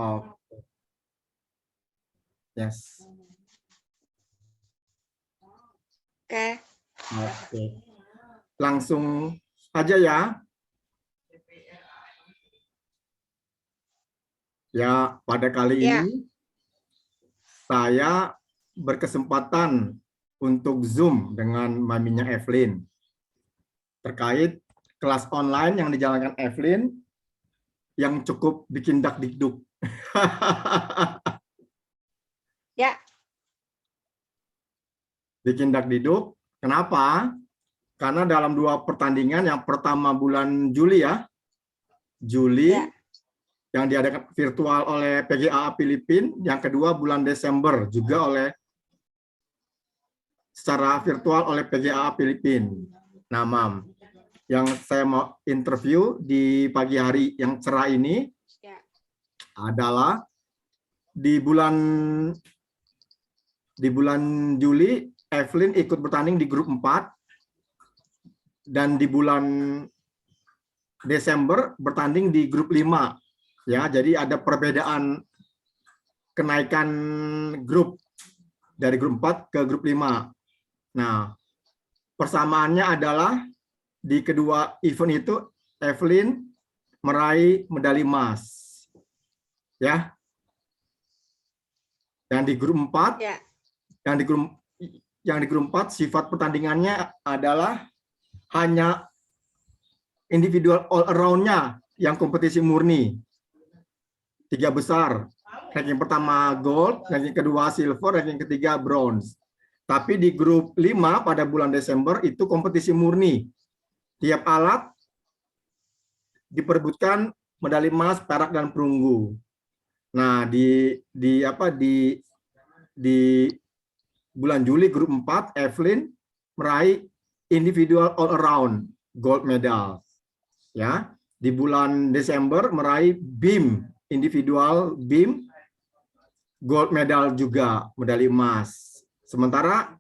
Oh, yes. Oke. Oke. Langsung aja ya. Ya, pada kali Ya. ini saya berkesempatan untuk Zoom dengan maminya Evelyn terkait kelas online yang dijalankan Evelyn yang cukup bikin dak-dikduk. Ya. Bikin dak-dikduk. Kenapa? Karena dalam 2 pertandingan, yang pertama bulan Juli ya, Juli Ya. yang diadakan virtual oleh PGA Filipina, yang kedua bulan Desember juga secara virtual oleh PGA Filipina. Nah, Mam, yang saya mau interview di pagi hari yang cerah ini adalah di bulan Juli, Evelyn ikut bertanding di grup 4, dan di bulan Desember bertanding di grup 5. Ya, jadi ada perbedaan kenaikan grup dari grup 4 ke grup 5. Nah, persamaannya adalah di kedua event itu Evelyn meraih medali emas. Ya. Dan di grup 4, Ya. yang di grup 4 sifat pertandingannya adalah hanya individual all around-nya yang kompetisi murni. 3 besar. Ranking pertama gold, ranking kedua silver, ranking ketiga bronze. Tapi di grup 5 pada bulan Desember itu kompetisi murni. Tiap alat diperebutkan medali emas, perak, dan perunggu. Nah, di bulan Juli grup 4 Evelyn meraih individual all around gold medal. Ya, di bulan Desember meraih BIM individual BIM gold medal juga, medali emas. Sementara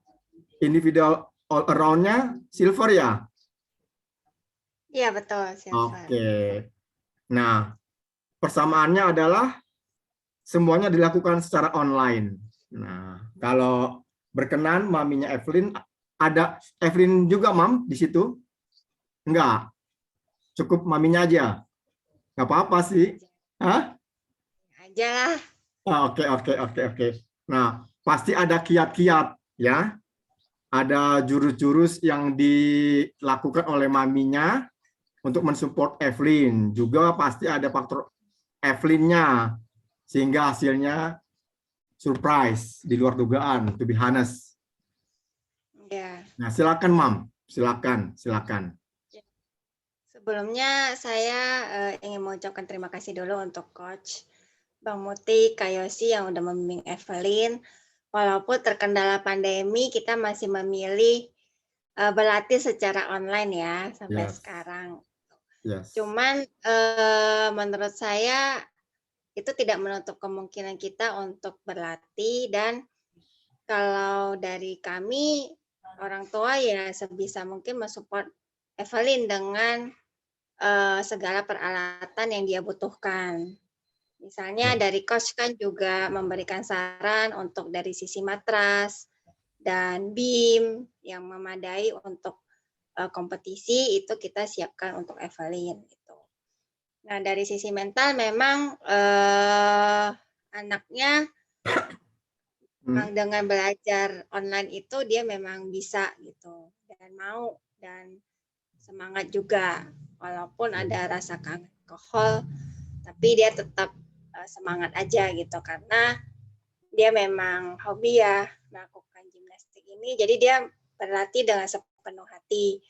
individual all around-nya silver ya. Iya, betul, silver. Oke. Nah, persamaannya adalah semuanya dilakukan secara online. Nah, kalau berkenan maminya Evelyn, ada Evelyn juga, Mam, di situ? Enggak. Cukup maminya aja. Enggak apa-apa sih. Hah? Aja lah. Oke. Nah, pasti ada kiat-kiat ya. Ada jurus-jurus yang dilakukan oleh maminya untuk mensupport Evelyn. Juga pasti ada faktor Evelyn-nya sehingga hasilnya surprise, di luar dugaan, to be honest. Ya. Nah, silakan Mam, silakan. Sebelumnya saya ingin mengucapkan terima kasih dulu untuk Coach Bang Muti, Kak Yosi yang udah membimbing Evelyn. Walaupun terkendala pandemi, kita masih memilih berlatih secara online ya sampai sekarang. Yes. Cuman menurut saya itu tidak menutup kemungkinan kita untuk berlatih, dan kalau dari kami orang tua ya sebisa mungkin mensupport Evelyn dengan segala peralatan yang dia butuhkan. Misalnya dari coach kan juga memberikan saran untuk dari sisi matras dan BIM yang memadai untuk kompetisi, itu kita siapkan untuk Evelyn. Gitu. Nah, dari sisi mental memang anaknya dengan belajar online itu dia memang bisa gitu, dan mau dan semangat juga. Walaupun ada rasa kangen alkohol, tapi dia tetap semangat aja gitu, karena dia memang hobi ya melakukan gimnastik ini, jadi dia berlatih dengan sepenuh hati.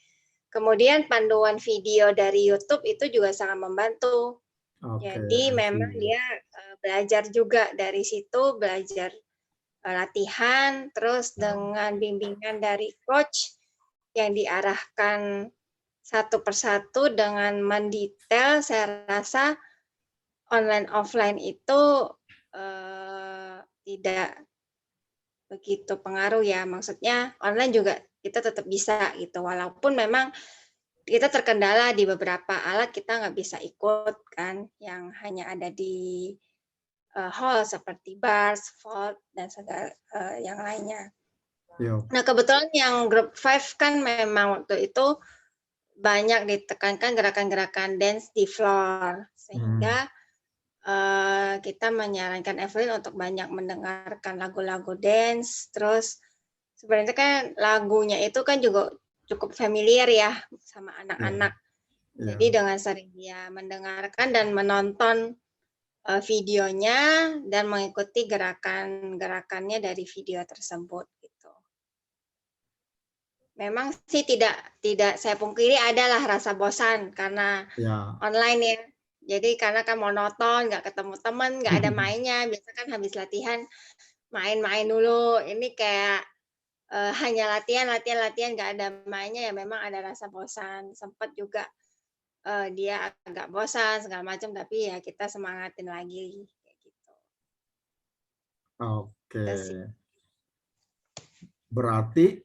Kemudian panduan video dari YouTube itu juga sangat membantu. Jadi memang dia belajar juga dari situ, belajar latihan, terus dengan bimbingan dari coach yang diarahkan satu persatu dengan mendetail, saya rasa online offline itu tidak begitu pengaruh ya. Maksudnya online juga kita tetap bisa gitu, walaupun memang kita terkendala di beberapa alat kita nggak bisa ikut kan, yang hanya ada di hall seperti bars, vault, dan segala yang lainnya. Yo. Nah, kebetulan yang grup 5 kan memang waktu itu banyak ditekankan gerakan-gerakan dance di floor, sehingga kita menyarankan Evelyn untuk banyak mendengarkan lagu-lagu dance. Terus sebenarnya kan lagunya itu kan juga cukup familiar ya sama anak-anak. Jadi dengan sering dia mendengarkan dan menonton videonya dan mengikuti gerakan-gerakannya dari video tersebut gitu. Memang sih tidak saya pungkiri adalah rasa bosan karena online ya. Jadi karena kan monoton, nggak ketemu teman, nggak ada mainnya. Biasa kan habis latihan main-main dulu. Ini kayak hanya latihan, nggak ada mainnya ya. Memang ada rasa bosan. Sempat juga dia agak bosan segala macam, tapi ya kita semangatin lagi kayak gitu. Oke. Berarti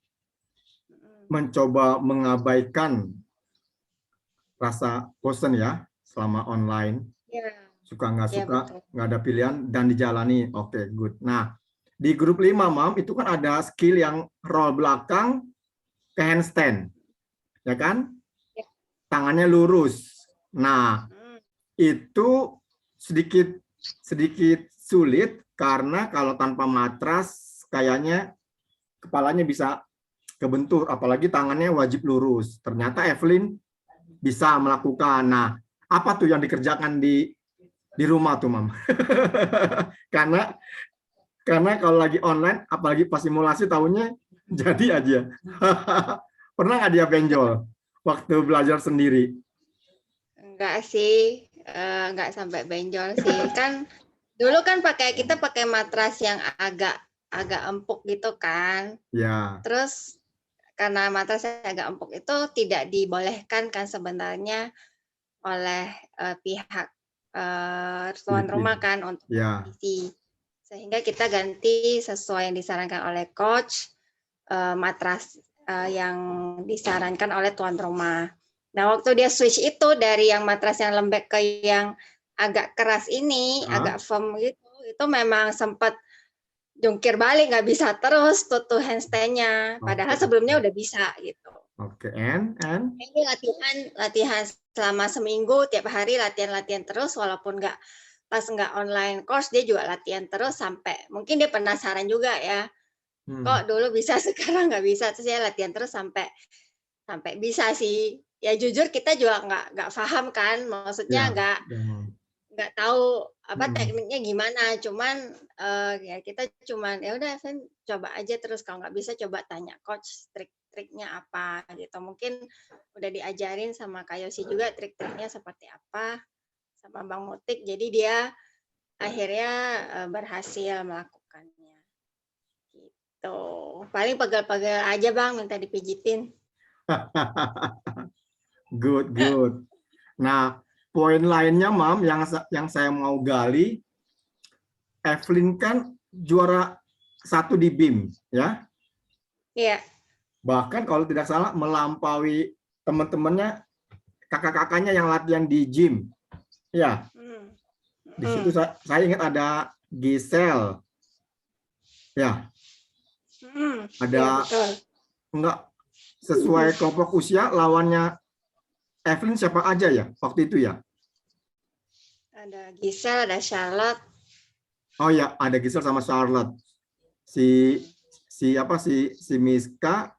mencoba mengabaikan rasa bosan ya selama online. Ya. Suka nggak suka, nggak ada pilihan dan dijalani. Oke, good. Nah, di grup 5, Mam, itu kan ada skill yang roll belakang ke handstand. Ya kan? Tangannya lurus. Nah, itu sedikit sulit karena kalau tanpa matras kayaknya kepalanya bisa kebentur, apalagi tangannya wajib lurus. Ternyata Evelyn bisa melakukan. Nah, apa tuh yang dikerjakan di rumah tuh, Mam? karena kalau lagi online, apalagi pas simulasi tahunya jadi aja. Pernah nggak dia benjol waktu belajar sendiri? Enggak sih, enggak sampai benjol sih. Kan dulu kan kita pakai matras yang agak empuk gitu kan. Ya. Terus karena matrasnya agak empuk itu tidak dibolehkan kan sebenarnya oleh pihak tuan rumah kan untuk kompetisi. Sehingga kita ganti sesuai yang disarankan oleh coach, matras yang disarankan oleh tuan rumah. Nah, waktu dia switch itu dari yang matras yang lembek ke yang agak keras ini, agak firm gitu, itu memang sempat jungkir balik, nggak bisa terus tuh handstand-nya. Padahal sebelumnya udah bisa gitu. Oke, and? Ini latihan selama seminggu, tiap hari latihan terus, walaupun pas nggak online course, dia juga latihan terus sampai, mungkin dia penasaran juga ya, kok dulu bisa sekarang nggak bisa, terus dia latihan terus sampai bisa sih. Ya jujur kita juga nggak paham kan, maksudnya nggak tahu apa tekniknya gimana, cuman ya kita cuman ya udah coba aja terus, kalau nggak bisa coba tanya coach trik-triknya apa gitu. Mungkin udah diajarin sama Kak Yosi juga trik-triknya seperti apa sama Bang Mutik, jadi dia akhirnya berhasil melakukannya gitu. Paling pegel-pegel aja Bang, minta dipijitin. Good. Nah, poin lainnya, Mam, yang saya mau gali, Evelyn kan juara 1 di BIM, ya? Iya. Bahkan kalau tidak salah melampaui teman-temannya, kakak-kakaknya yang latihan di gym. Ya. Di situ saya ingat ada Giselle. Ya. Ada enggak sesuai kelompok usia, lawannya Evelyn siapa aja ya waktu itu ya? Ada Giselle, ada Charlotte. Oh ya, ada Giselle sama Charlotte. Si Miska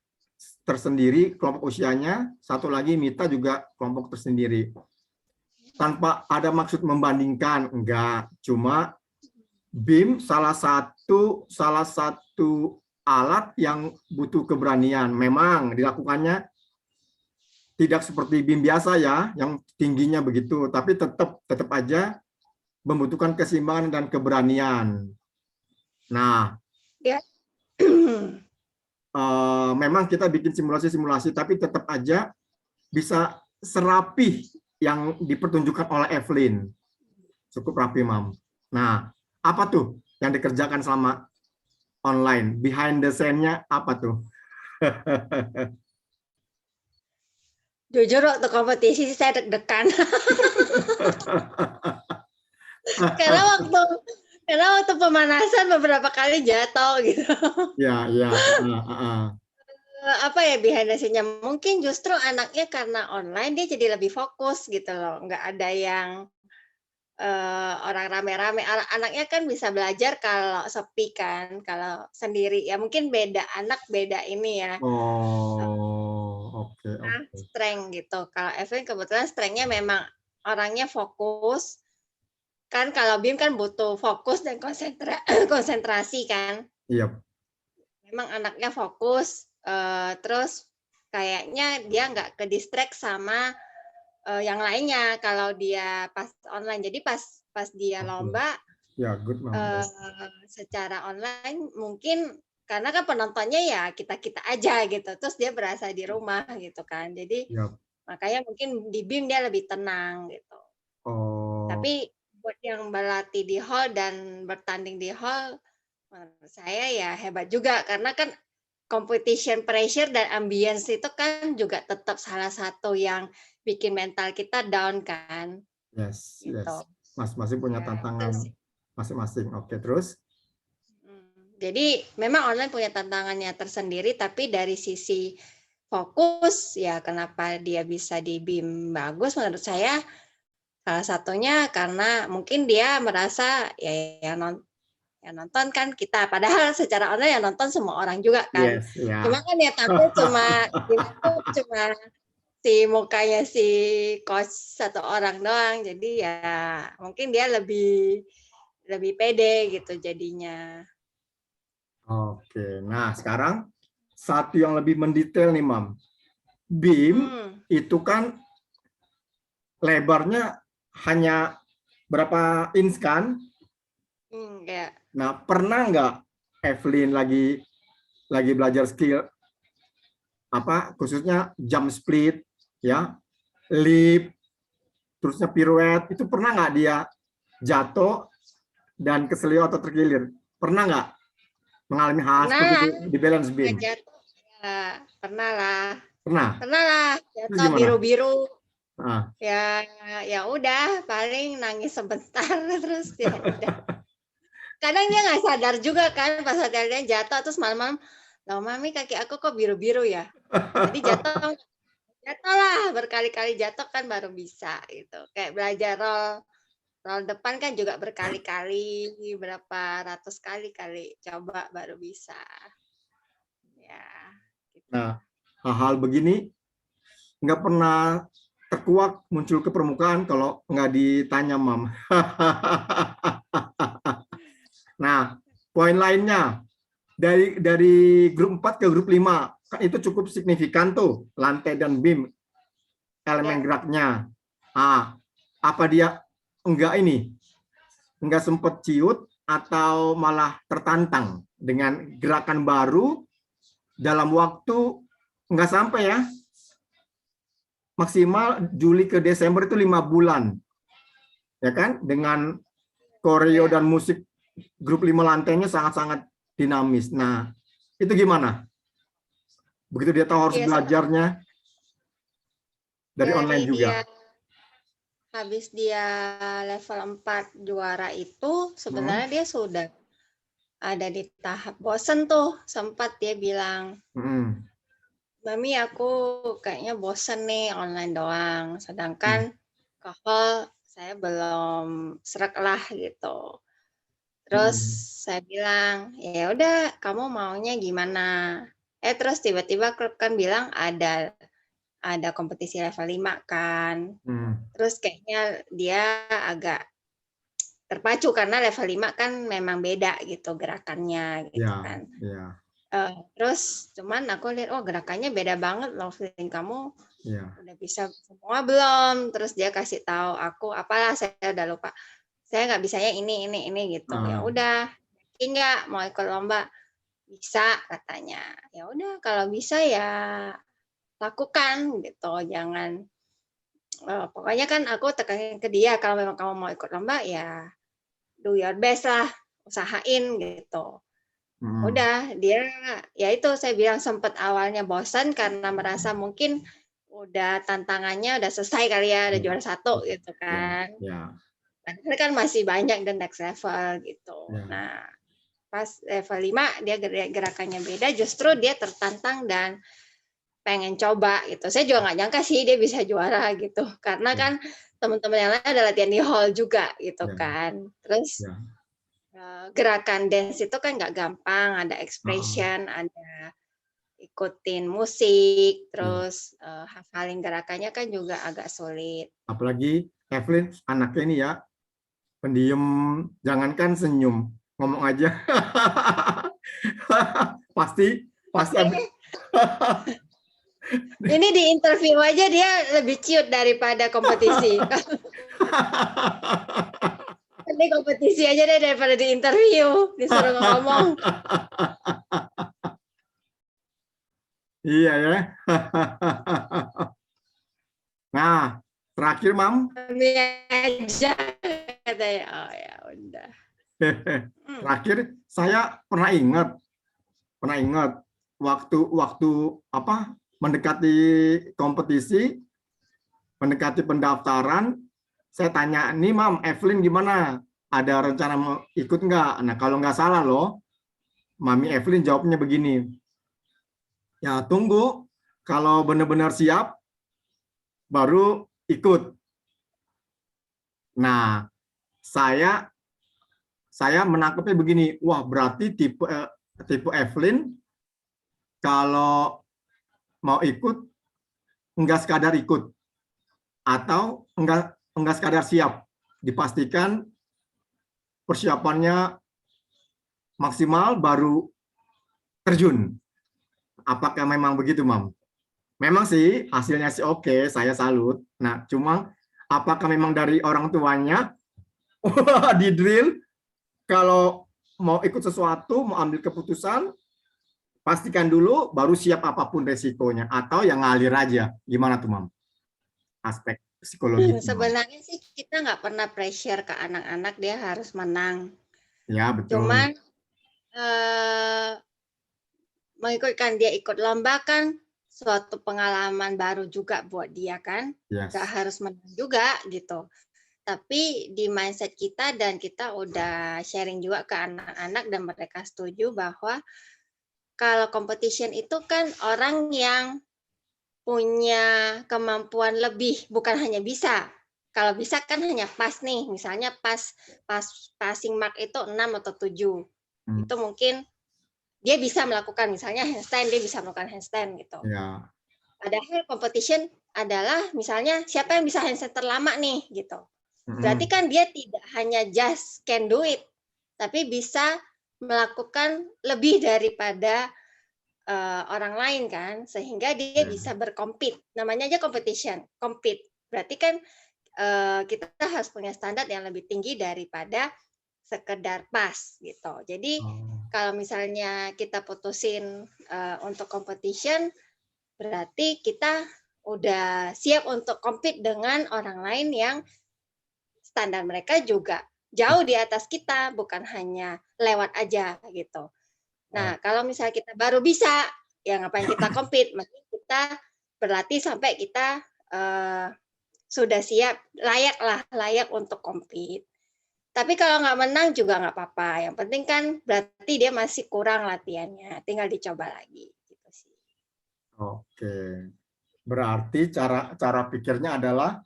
tersendiri kelompok usianya, satu lagi Mita juga kelompok tersendiri. Tanpa ada maksud membandingkan, enggak. Cuma BIM salah satu alat yang butuh keberanian. Memang dilakukannya tidak seperti BIM biasa ya, yang tingginya begitu, tapi tetap aja membutuhkan keseimbangan dan keberanian. Nah, ya. Memang kita bikin simulasi, tapi tetap aja bisa serapih yang dipertunjukkan oleh Evelyn. Cukup rapi, Mam. Nah, apa tuh yang dikerjakan selama online? Behind the scene-nya apa tuh? Jujur waktu kompetisi saya deg-degan. Karena Karena waktu pemanasan beberapa kali jatuh gitu. Ya, ya. Apa ya behind-nya, mungkin justru anaknya karena online dia jadi lebih fokus gitu loh, nggak ada yang, orang rame-rame. Anaknya kan bisa belajar kalau sepi kan, kalau sendiri ya mungkin beda anak beda ini ya, Oh, oke, oke. strength gitu. Kalau Evelyn kebetulan strength-nya memang orangnya fokus, kan kalau BIM kan butuh fokus dan konsentrasi kan. Iya, Memang anaknya fokus, terus kayaknya dia nggak ke-distract sama, yang lainnya kalau dia pas online. Jadi pas pas dia oke. lomba, Ya, good, Mom. secara online mungkin karena kan penontonnya ya kita-kita aja gitu, terus dia berasa di rumah gitu kan. Jadi Ya. makanya mungkin di BIM dia lebih tenang gitu. Oh, Tapi buat yang berlatih di hall dan bertanding di hall, menurut saya ya hebat juga karena kan competition pressure dan ambience itu kan juga tetap salah satu yang bikin mental kita down kan, yes, gitu. yes. Masing-masing punya Ya itu tantangan sih. masing-masing. Oke, terus? Jadi memang online punya tantangannya tersendiri, tapi dari sisi fokus ya kenapa dia bisa di BIM bagus menurut saya salah satunya karena mungkin dia merasa ya nonton kan kita, padahal secara online ya nonton semua orang juga kan. Yes, ya. Cuma kan ya tampil cuma di laptop cuma si mukanya si coach satu orang doang. Jadi ya mungkin dia lebih lebih pede gitu jadinya. Oke, nah sekarang satu yang lebih mendetail nih, Mam. BIM Hmm, itu kan lebarnya hanya berapa inch kan? ya. Nah, pernah nggak Evelyn lagi belajar skill apa khususnya jump split ya, leap, terusnya pirouette itu pernah nggak dia jatuh dan keselio atau terkilir? Pernah nggak mengalami hal seperti Pernah itu di balance pernah beam? jatuh ya, pernah lah. Pernah. Pernah lah Terus jatuh gimana? biru-biru. Nah, Ya ya udah paling nangis sebentar terus ya udah. Kadang dia nggak sadar juga kan pas hotelnya jatuh terus malam-malam, loh mami kaki aku kok biru-biru ya. Jadi jatuh jatuh lah berkali-kali jatuh kan baru bisa gitu. Kayak belajar roll roll depan kan juga berkali-kali berapa ratus kali kali coba baru bisa. Ya gitu. nah, hal-hal begini nggak pernah terkuak muncul ke permukaan kalau nggak ditanya, Mam. Nah, poin lainnya dari grup 4 ke grup 5 kan itu cukup signifikan tuh lantai dan beam elemen Ya. geraknya. Ah, apa dia enggak sempat ciut atau malah tertantang dengan gerakan baru dalam waktu enggak sampai ya, maksimal Juli ke Desember itu 5 bulan ya kan, dengan koreo Ya. dan musik grup 5 lantainya sangat-sangat dinamis. Nah, itu gimana? Begitu dia tahu harus Iya belajarnya dari online dari juga. dia habis dia level 4 juara itu Hmm. sebenarnya dia sudah ada di tahap bosen tuh. Sempat dia bilang, Hmm. "Mami aku kayaknya bosen nih online doang." Sedangkan Hmm. ke hall saya belum sreg lah gitu. Terus Hmm. saya bilang, "Ya udah kamu maunya gimana?" Terus tiba-tiba klub kan bilang ada kompetisi level 5 kan. Hmm. Terus kayaknya dia agak terpacu karena level 5 kan memang beda gitu gerakannya gitu Ya, kan. ya, Terus cuman aku lihat oh gerakannya beda banget loh feeling kamu ya, udah bisa semua belum? Terus dia kasih tahu aku apalah saya udah lupa. Saya nggak bisanya ini gitu. Ya ah, udah, nggak mau ikut lomba? Bisa katanya. Ya udah kalau bisa ya lakukan gitu. Jangan pokoknya kan aku tekanin ke dia kalau memang kamu mau ikut lomba ya do your best lah, usahain gitu. hmm, Udah, dia ya itu saya bilang sempat awalnya bosan karena merasa mungkin udah tantangannya udah selesai kali ya, udah ya, juara 1 gitu ya, kan. ya. Padahal kan masih banyak the next level gitu. Ya. Nah, pas level 5 dia gerakannya beda, justru dia tertantang dan pengen coba gitu. Saya juga nggak nyangka sih dia bisa juara gitu. Karena Ya. kan teman-teman yang lain ada latihan di hall juga gitu Ya. kan. Terus Ya. gerakan dance itu kan nggak gampang, ada expression, ada ikutin musik, terus hafalin gerakannya kan juga agak sulit. Apalagi Evelyn anaknya ini ya, pendiam, jangankan senyum, ngomong aja. pasti pasti Ini di interview aja dia lebih ciut daripada kompetisi. Ini kompetisi aja deh daripada di interview, disuruh ngomong. Iya ya. Nah, terakhir Mam. Kami aja katanya. Oh ya udah. Terakhir saya pernah ingat waktu apa mendekati kompetisi, mendekati pendaftaran, saya tanya nih Mam, Evelyn gimana? Ada rencana mau ikut nggak? Nah kalau nggak salah loh, Mami Evelyn jawabnya begini, ya tunggu kalau benar-benar siap baru ikut. Nah saya menangkapnya begini, wah berarti tipe Evelyn kalau mau ikut enggak sekadar ikut atau enggak sekadar siap, dipastikan persiapannya maksimal baru terjun. Apakah memang begitu, Mam? Memang sih hasilnya sih oke, saya salut. Nah, cuma apakah memang dari orang tuanya di drill kalau mau ikut sesuatu, mau ambil keputusan, pastikan dulu baru siap apapun resikonya atau yang ngalir aja. Gimana tuh, Mam? Aspek psikologi. Sebenarnya sih kita nggak pernah pressure ke anak-anak dia harus menang. Ya, betul. Cuman mengikutkan dia ikut lomba kan suatu pengalaman baru juga buat dia kan. Yes. Nggak harus menang juga gitu. Tapi di mindset kita dan kita udah sharing juga ke anak-anak dan mereka setuju bahwa kalau competition itu kan orang yang punya kemampuan lebih, bukan hanya bisa. Kalau bisa kan hanya pas nih, misalnya pas passing mark itu 6 atau 7. Itu mungkin dia bisa melakukan, misalnya handstand, dia bisa melakukan handstand gitu. Ya. Padahal competition adalah misalnya siapa yang bisa handstand terlama nih gitu. Berarti kan dia tidak hanya just can do it, tapi bisa melakukan lebih daripada orang lain kan, sehingga dia bisa berkompet. Namanya aja competition, compete. Berarti kan kita harus punya standar yang lebih tinggi daripada sekedar pas gitu. Jadi kalau misalnya kita putusin untuk competition, berarti kita udah siap untuk compete dengan orang lain yang standar mereka juga jauh di atas kita, bukan hanya lewat aja gitu. Nah, kalau misalnya kita baru bisa, ya ngapain kita compete? Mending kita berlatih sampai kita sudah siap, layak untuk compete. Tapi kalau nggak menang juga nggak apa-apa. Yang penting kan berarti dia masih kurang latihannya, tinggal dicoba lagi. Gitu sih. Oke, berarti cara pikirnya adalah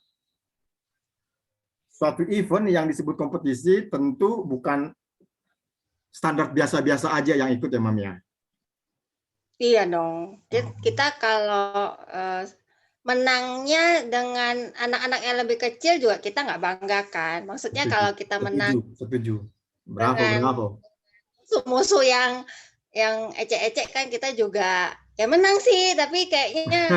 suatu event yang disebut kompetisi tentu bukan standar biasa-biasa aja yang ikut ya, Mam ya? Iya dong. Kita kalau menangnya dengan anak-anak yang lebih kecil juga kita nggak banggakan. Maksudnya kalau kita menang setuju. Bravo. Musuh yang ecek-ecek kan kita juga ya menang sih, tapi kayaknya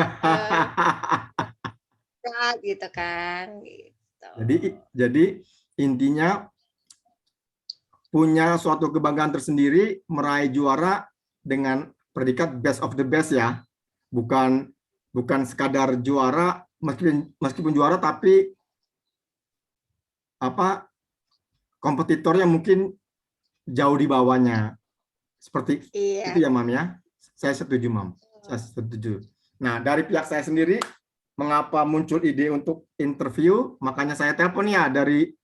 gitu kan. Gitu. Jadi intinya punya suatu kebanggaan tersendiri meraih juara dengan predikat best of the best ya. Bukan sekadar juara meskipun juara tapi kompetitornya mungkin jauh di bawahnya. Seperti itu ya, Mam ya. Saya setuju, Mam. Saya setuju. Nah, dari pihak saya sendiri mengapa muncul ide untuk interview, makanya saya telepon ya dari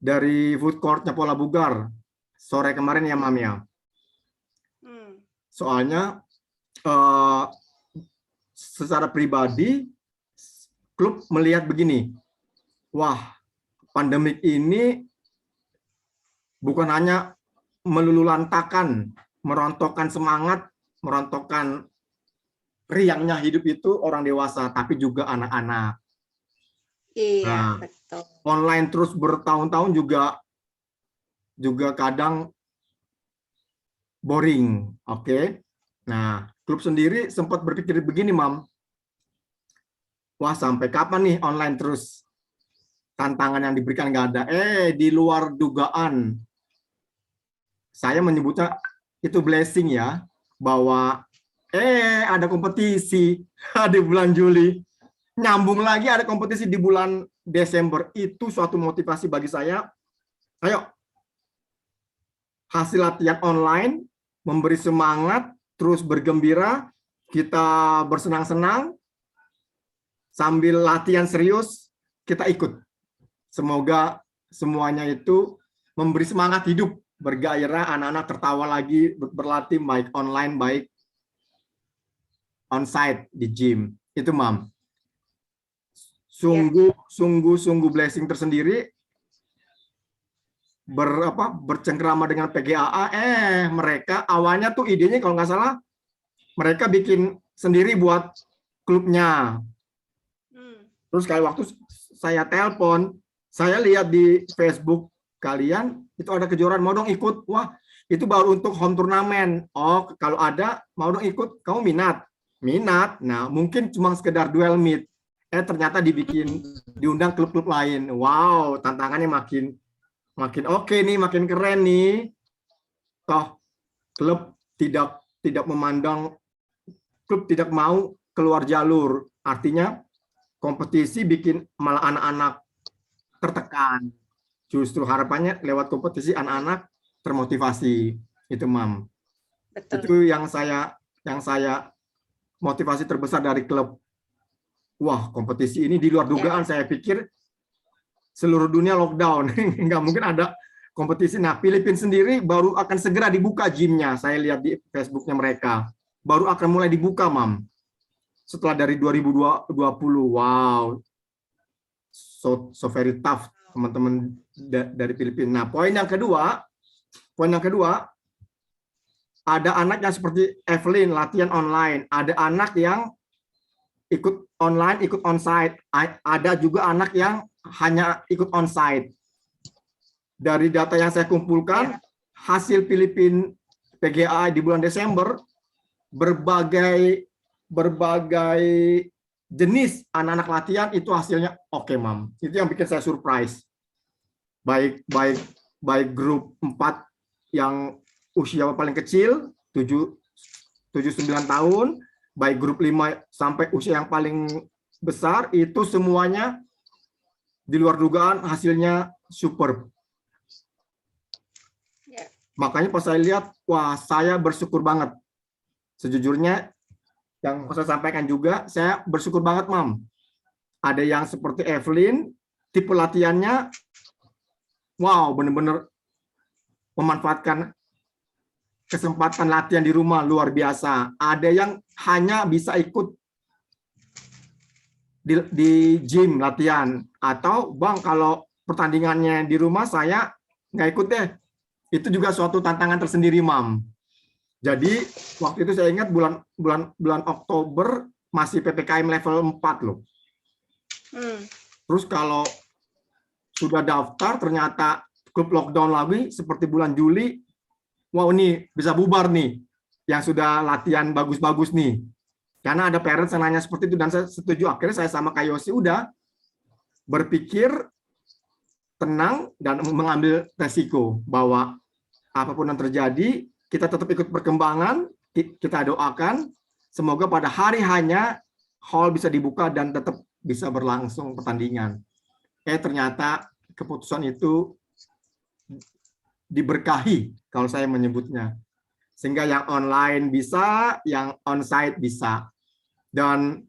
dari food courtnya Pola Bugar sore kemarin ya Mam ya. Soalnya secara pribadi klub melihat begini, wah pandemik ini bukan hanya melululantakan, merontokkan semangat, merontokkan riangnya hidup itu orang dewasa, tapi juga anak-anak. Iya, Nah, betul. online terus bertahun-tahun juga kadang boring, oke? Nah, klub sendiri sempat berpikir begini, Mam. Wah, sampai kapan nih online terus? Tantangan yang diberikan nggak ada. Di luar dugaan. Saya menyebutnya itu blessing ya, bahwa ada kompetisi di bulan Juli. Nyambung lagi ada kompetisi di bulan Desember. Itu suatu motivasi bagi saya. Ayo, hasil latihan online, memberi semangat, terus bergembira, kita bersenang-senang, sambil latihan serius, kita ikut. Semoga semuanya itu memberi semangat hidup, bergairah, anak-anak tertawa lagi, berlatih baik online, baik onsite di gym. Itu, Mam. Sungguh blessing tersendiri, bercengkrama dengan PGAA. Mereka awalnya tuh idenya kalau nggak salah mereka bikin sendiri buat klubnya. Terus kayak waktu saya telepon, saya lihat di Facebook kalian itu ada kejuaraan, mau dong ikut. Wah, itu baru untuk home turnamen. Oh, kalau ada mau dong ikut, kamu minat. Nah, mungkin cuma sekedar duel meet. Ternyata diundang klub-klub lain. Wow, tantangannya makin oke nih, makin keren nih. Toh klub tidak memandang, klub tidak mau keluar jalur. Artinya kompetisi bikin malah anak-anak tertekan. Justru harapannya lewat kompetisi anak-anak termotivasi. Itu, Mam. Betul. Itu yang saya motivasi terbesar dari klub. Wah, kompetisi ini di luar dugaan. Saya pikir seluruh dunia lockdown. Nggak mungkin ada kompetisi. Nah, Filipina sendiri baru akan segera dibuka gymnya. Saya lihat di Facebooknya mereka. Baru akan mulai dibuka, Mam. Setelah dari 2020. Wow. So very tough, teman-teman dari Filipina. Nah, poin yang kedua, ada anak yang seperti Evelyn, latihan online. Ada anak yang ikut online, ikut onsite. Ada juga anak yang hanya ikut onsite. Dari data yang saya kumpulkan, hasil Filipina PGA di bulan Desember, berbagai jenis anak-anak latihan itu hasilnya oke, Mam. Itu yang bikin saya surprise. Baik grup 4 yang usia paling kecil 7-9 tahun, baik grup 5 sampai usia yang paling besar, itu semuanya di luar dugaan hasilnya superb. Makanya pas saya lihat, wah, saya bersyukur banget. Sejujurnya yang saya sampaikan juga, saya bersyukur banget, Mam. Ada yang seperti Evelyn, tipe latihannya, wow, benar-benar memanfaatkan kesempatan latihan di rumah luar biasa. Ada yang hanya bisa ikut di gym latihan. Atau, Bang, kalau pertandingannya di rumah saya nggak ikut deh. Itu juga suatu tantangan tersendiri, Mam. Jadi waktu itu saya ingat bulan Oktober masih PPKM level 4 loh. Terus kalau sudah daftar ternyata klub lockdown lagi seperti bulan Juli, wow, ini bisa bubar nih yang sudah latihan bagus-bagus nih. Karena ada parents yang nanya seperti itu dan saya setuju. Akhirnya saya sama Kak Yosi udah berpikir tenang dan mengambil resiko bahwa apapun yang terjadi, kita tetap ikut perkembangan, kita doakan, semoga pada hari hanya hall bisa dibuka dan tetap bisa berlangsung pertandingan. Ternyata keputusan itu diberkahi, kalau saya menyebutnya. Sehingga yang online bisa, yang onsite bisa. Dan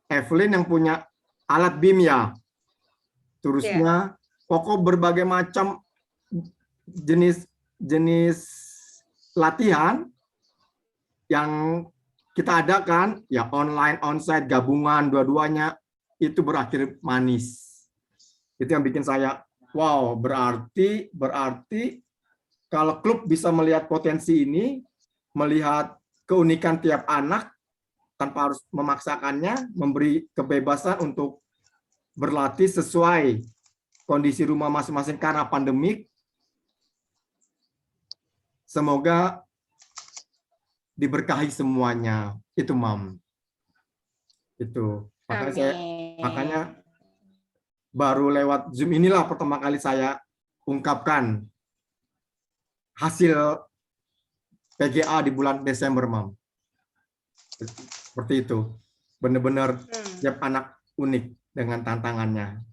Evelyn yang punya alat BIM ya. Ya. Terusnya pokok berbagai macam jenis latihan yang kita adakan, ya online, onsite, gabungan, dua-duanya, itu berakhir manis. Itu yang bikin saya, wow, berarti kalau klub bisa melihat potensi ini, melihat keunikan tiap anak, tanpa harus memaksakannya, memberi kebebasan untuk berlatih sesuai kondisi rumah masing-masing karena pandemik. Semoga diberkahi semuanya. Itu, Mam. Itu. Makanya baru lewat Zoom inilah pertama kali saya ungkapkan hasil PGA di bulan Desember, Mam. Seperti itu. Benar-benar tiap anak unik dengan tantangannya.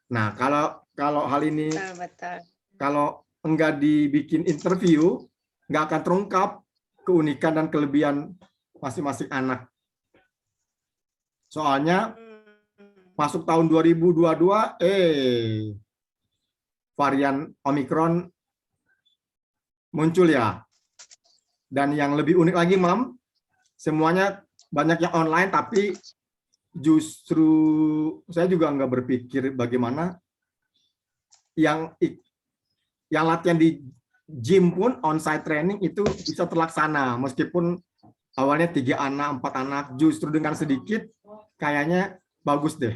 Nah, kalau hal ini Betul. kalau enggak dibikin interview, enggak akan terungkap keunikan dan kelebihan masing-masing anak. Soalnya masuk tahun 2022, varian Omicron muncul ya. Dan yang lebih unik lagi, Mam, semuanya banyak yang online, tapi justru saya juga nggak berpikir bagaimana yang latihan di gym pun onsite training itu bisa terlaksana meskipun awalnya 3 anak, 4 anak, justru dengan sedikit kayaknya bagus deh.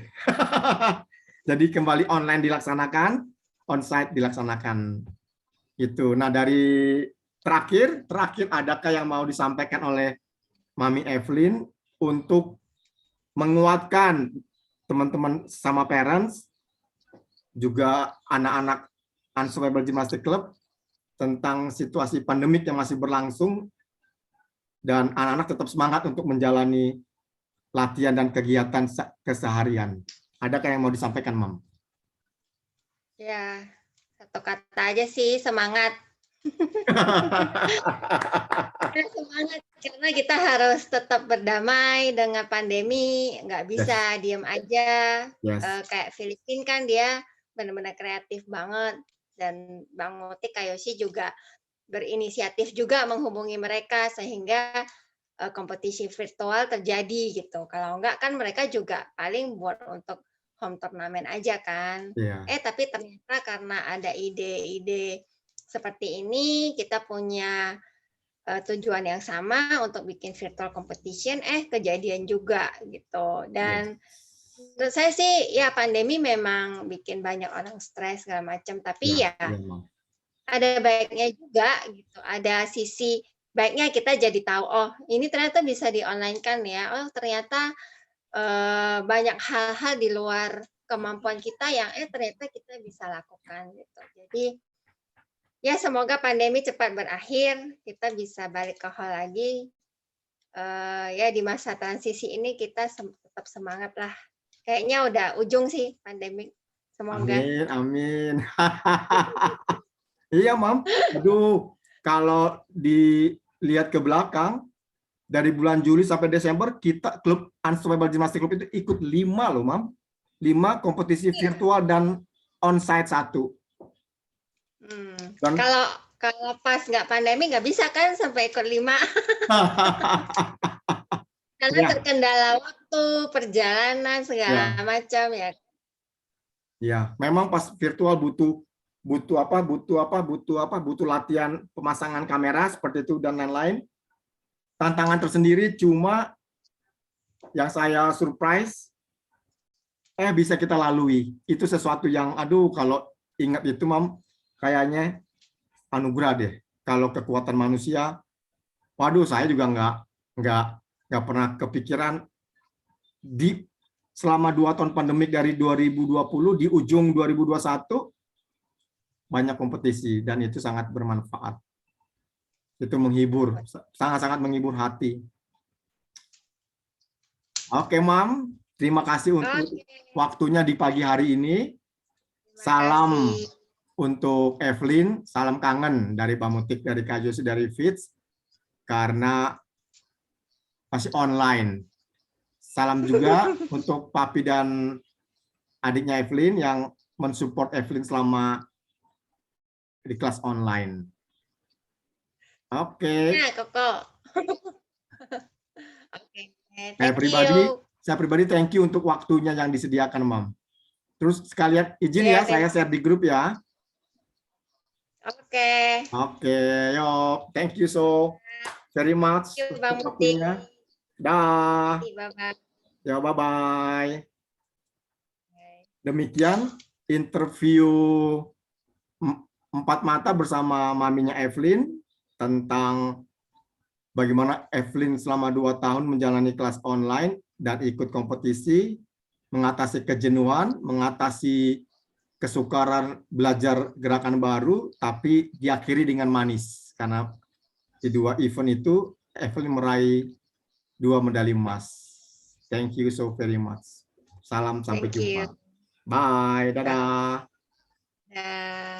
Jadi kembali online dilaksanakan, onsite dilaksanakan. Itu. Nah, dari terakhir adakah yang mau disampaikan oleh Mami Evelyn untuk menguatkan teman-teman sama parents, juga anak-anak Unstoppable Gymnastics Club tentang situasi pandemik yang masih berlangsung, dan anak-anak tetap semangat untuk menjalani latihan dan kegiatan keseharian. Adakah yang mau disampaikan, Mam? Ya, satu kata aja sih, semangat. Semangat, karena kita harus tetap berdamai dengan pandemi, nggak bisa diem aja. Kayak Filipina kan dia benar-benar kreatif banget, dan Bang Mutik Kayoshi juga berinisiatif juga menghubungi mereka sehingga kompetisi virtual terjadi gitu. Kalau enggak kan mereka juga paling buat untuk home turnamen aja kan. Tapi ternyata karena ada ide-ide seperti ini, kita punya tujuan yang sama untuk bikin virtual competition, kejadian juga gitu. Dan menurut saya sih ya pandemi memang bikin banyak orang stres segala macam, tapi ya ada baiknya juga gitu. Ada sisi baiknya, kita jadi tahu, oh ini ternyata bisa di online kan ya, oh ternyata banyak hal-hal di luar kemampuan kita yang ternyata kita bisa lakukan gitu. Jadi ya semoga pandemi cepat berakhir, kita bisa balik ke hall lagi. Ya di masa transisi ini kita tetap semangat lah. Kayaknya udah ujung sih pandemi. Semoga. Amin. Iya, Mam. Aduh, kalau dilihat ke belakang, dari bulan Juli sampai Desember, kita klub Unstoppable Gymnastics Club itu ikut 5 loh, Mam. 5 kompetisi virtual dan onsite 1. Kalau pas nggak pandemi nggak bisa kan sampai ikut 5. Karena terkendala waktu, perjalanan segala macam ya. Ya, memang pas virtual butuh latihan pemasangan kamera seperti itu dan lain-lain. Tantangan tersendiri, cuma yang saya surprise bisa kita lalui. Itu sesuatu yang kalau ingat itu, Mam, kayaknya anugerah deh. Kalau kekuatan manusia, waduh, saya juga nggak pernah kepikiran selama 2 tahun pandemik dari 2020 di ujung 2021 banyak kompetisi, dan itu sangat bermanfaat. Itu menghibur, sangat-sangat menghibur hati. Oke, Mam, terima kasih untuk waktunya di pagi hari ini. Salam untuk Evelyn, salam kangen dari Pak Mutik, dari Kayoshi, dari Fitz, karena masih online. Salam juga untuk Papi dan adiknya Evelyn yang mensupport Evelyn selama di kelas online. Oke. Ya, Koko. Oke, Saya thank you. pribadi thank you untuk waktunya yang disediakan, Mam. Terus sekalian izin Ya, ya, saya share di grup ya. Oke. Oke, yuk. Thank you so very much Thank you, untuk Bang Muti. waktunya. Dah. Bye-bye. Ya, bye-bye. Demikian interview empat mata bersama maminya Evelyn tentang bagaimana Evelyn selama 2 tahun menjalani kelas online dan ikut kompetisi, mengatasi kejenuhan, mengatasi kesukaran belajar gerakan baru, tapi diakhiri dengan manis. Karena di 2 event itu, Evelyn meraih 2 medali emas. Thank you so very much. Salam, sampai Thank you. jumpa. Bye, dadah. Dah.